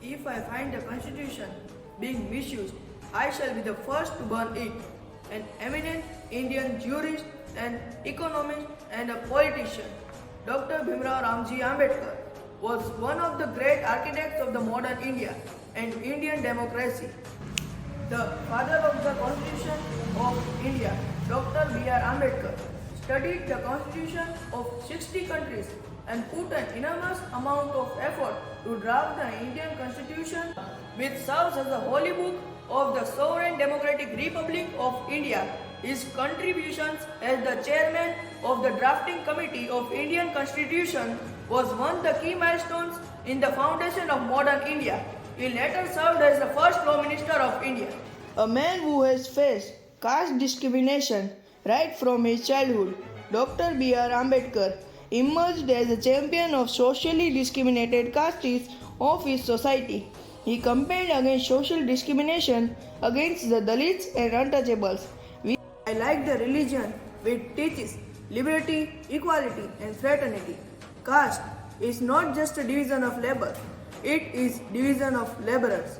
If I find the constitution being misused, I shall be the first to burn it. An eminent Indian jurist, an economist and a politician, Dr. Bhimrao Ramji Ambedkar was one of the great architects of the modern India and Indian democracy. The father of the Constitution of India, Dr. B.R. Ambedkar, studied the constitution of 60 countries and put an enormous amount of effort to draft the Indian Constitution, which serves as the holy book of the Sovereign Democratic Republic of India. His contributions as the chairman of the drafting committee of Indian Constitution was one of the key milestones in the foundation of modern India. He later served as the first Law Minister of India. A man who has faced caste discrimination right from his childhood, Dr. B.R. Ambedkar emerged as a champion of socially discriminated castes of his society. He campaigned against social discrimination against the Dalits and untouchables. I like the religion which teaches liberty, equality and fraternity. Caste is not just a division of labor, it is division of laborers.